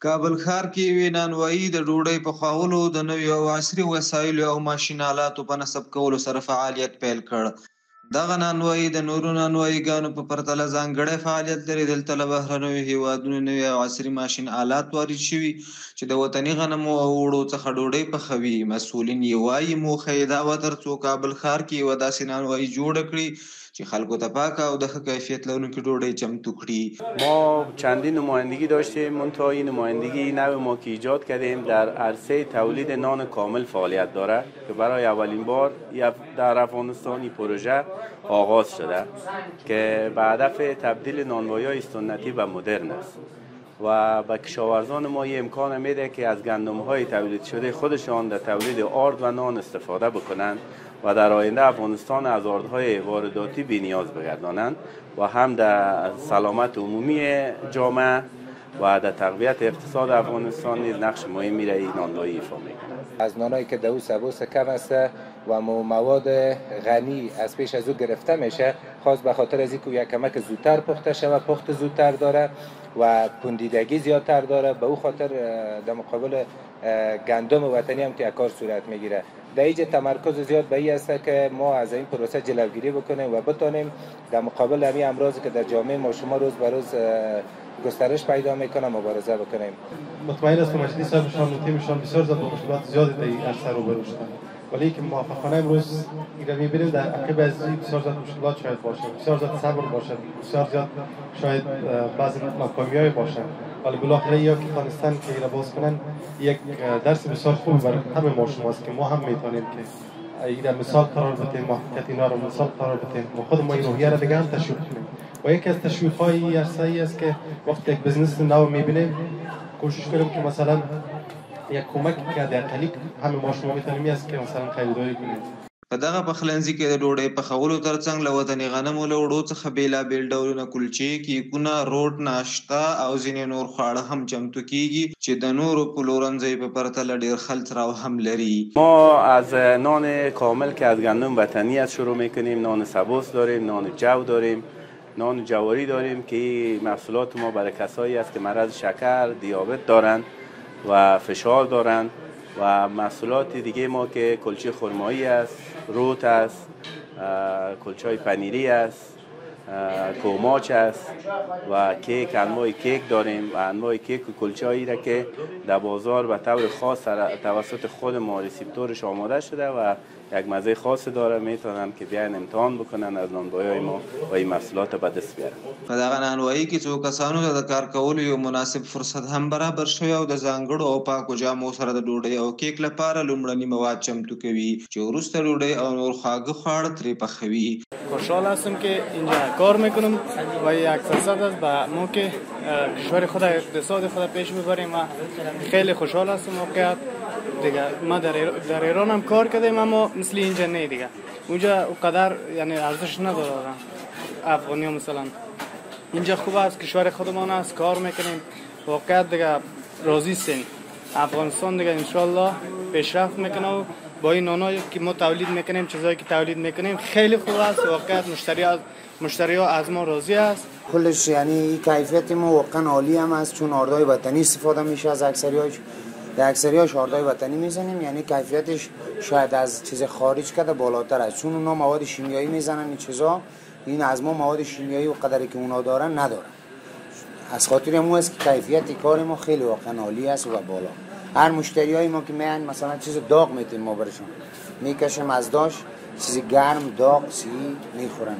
کابل ښار کې یوې نانوایي د ډوډۍ پخولو د نویو او عصري وسایلو او ماشین آلاتو په نصب کولو سره فعالیت پیل کړ. دغه نانوایي د نورو نانواییګانو په پرتله ځانګړی فعالیت لري. دلته له بهرنیو هیوادونو نوي او عصري ماشین آلات وارد شوي چې د وطني غنمو او اوړو څخه ډوډۍ پخوي. مسؤلین یې وایي موخه یې دا وه ترڅو کابل ښار کې یوه داسې نانوایي جوړه کړي چې خلکو ته پاکه او د ښه کیفیت لرونکې ډوډۍ چمتو کړي. ما چندین نمایندگی داشتیم، منتها این نمایندگی نوع ما که ایجاد کردیم در عرصه تولید نان کامل فعالیت داره که برای اولین بار در افغانستان این پروژه آغاز شده که به هدف تبدیل نانوایی‌های سنتی به مدرن است و به کشاورزان ما این امکان میده که از گندم‌های تولید شده خودشان در تولید آرد و نان استفاده بکنند و در آینده افغانستان از آردهای وارداتی بی‌نیاز بگردانند و هم در سلامت عمومی جامعه و در تقویت اقتصاد افغانستان نیز نقش مهمی را این نانوایی ایفا می‌کند. از نانایی که دو سبوس کم است و مواد غنی از پیش از او گرفته میشه، خاص به خاطر از اینکه یک کمک زودتر پخته شود، پخت زودتر داره و پوندیدگی زیادتر داره. به او خاطر در مقابل گندم وطنی هم که کار صورت میگیره. در اینجا تمرکز زیاد به این است که ما از این پروسه جلوگیری بکنیم و بتانیم در مقابل همین امراضی که در جامعه ما شما روز به روز گسترش پیدا میکنه مبارزه بکنیم. مطمئن است که مجلس صاحبشان و تیمشان بسیار زیاد با مشکلات زیادی در این عرصه روبرو شدند، ولی که موفقانه امروز این میبینیم در عقب از این بسیار زیاد مشکلات شاید باشه، بسیار زیاد صبر باشه، بسیار زیاد شاید بعضی ناکامی‌های باشه، ولی بالاخره یا که تانستن که اینا باز کنن یک درس بسیار خوب برای همه ما شماست که ما هم میتونیم که اینا مثال قرار بدیم، موفقیت اینا رو مثال قرار بدیم و خود ما این روحیه را دیگه هم تشویق کنیم. و یکی از تشویق‌های عرصه‌ای است که وقتی یک بزنس نو میبینیم کوشش کنیم که مثلا یک کمک که در کلیک همه ما شما میتونیم است که مثلا خریداری کنیم. په دغه پخلنځي کې د ډوډۍ پخولو ترڅنګ له وطني غنمو له اوړو څخه بېلابېل ډولونه کلچې، کیکونه، روټ، ناشته او ځینې نور خواړه هم چمتو کیږي چې د نورو پلورنځیو په پرتله ډېر خلطراو هم لري. ما از نان کامل که از گندم وطنی از شروع میکنیم. نان سبوس داریم، نان جو داریم، نان جواری داریم که محصولات ما برای کسایی است که مرض شکر، دیابت دارند و فشار دارند و محصولات دیگه ما که کلچه خرمایی است، روت است، کلچه پنیری است، کوماچ است و کیک، انواع کیک داریم و انواع کیک و کلچه هایی را که در بازار به طور خاص توسط خود ما ریسیپتورش آماده شده و یک مزه خاص داره، میتونن که بیاین امتحان بکنن از نانوایی ما و این محصولات به دست بیارن. په دغه نانوایی کې څو کسانو ته د کار کولو یو مناسب فرصت هم برابر شوی او د ځانګړو او پاکو جامو سره د ډوډۍ او کیک لپاره لومړني مواد چمتو کوي چې وروسته ډوډۍ او نور خواږه خواړه ترې پخوي. خوشحال هستم که اینجا کار میکنم و یک فرصت است به ما که کشور خود اقتصاد خود پیش ببریم و خیلی خوشحال هستم واقعا. دیگه ما در ایران هم کار کردیم اما مثل اینجا نه دیگه. اونجا اونقدر یعنی ارزش نداره افغانی ها مثلا. اینجا خوب است، کشور خودمان است، کار میکنیم واقعا دیگه راضی هستیم. افغانستان دیگه انشالله پیشرفت میکنه و با این نانایی که ما تولید میکنیم، چیزایی که تولید میکنیم خیلی خوب است. واقعا مشتری ها از ما راضی است. کلش یعنی کیفیت ما واقعا عالی هم است، چون آردای وطنی استفاده میشه از اکثریاش. در اکثریاش آردای وطنی میزنیم، یعنی کیفیتش شاید از چیز خارج کرده بالاتر است، چون اونا مواد شیمیایی میزنن این چیزا. این از ما مواد شیمیایی و قدری که اونا دارن ندارن. از خاطر همون است که کیفیت کار ما خیلی واقعا عالی است و بالا. هر مشتریای ما که میان مثلا چیز داغ میتیم ما برشون میکشیم از داش، چیز گرم داغ سی میخورن.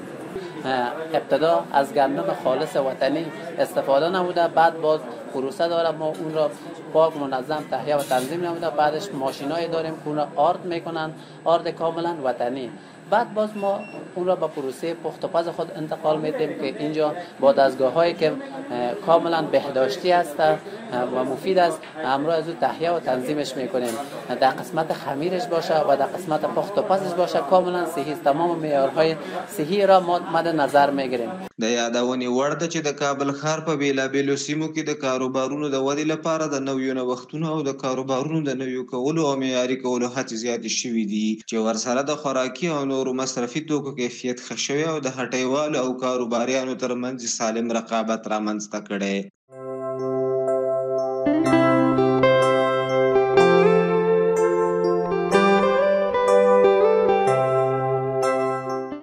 ابتدا از گندم خالص وطنی استفاده نموده، بعد باز پروسه داره، ما اون را پاک منظم تهیه و تنظیم نموده، بعدش ماشینایی داریم که اون را آرد میکنن، آرد کاملا وطنی. بعد باز ما اون را به پروسه پخت و پز خود انتقال میدیم که اینجا با دستگاه هایی که کاملا بهداشتی است و مفید است همراه از او تهیه و تنظیمش میکنیم. در قسمت خمیرش باشه و در قسمت پخت و پزش باشه کاملا صحی است. تمام معیارهای صحی را ما مد نظر میگیریم. د یادونې وړ ده چې د کابل ښار په بېلابېلو سیمو کې د کاروبارونو د ودې لپاره د نویو نوښتونو او د کاروبارونو د نویو کولو او معیاري کولو هڅې زیاتې شوي دي چې ورسره د خوراکي او نورو مصرفي توکو کیفیت ښه شوی او د هټیوالو او کاروباریانو ترمنځ سالم رقابت رامنځته کړی.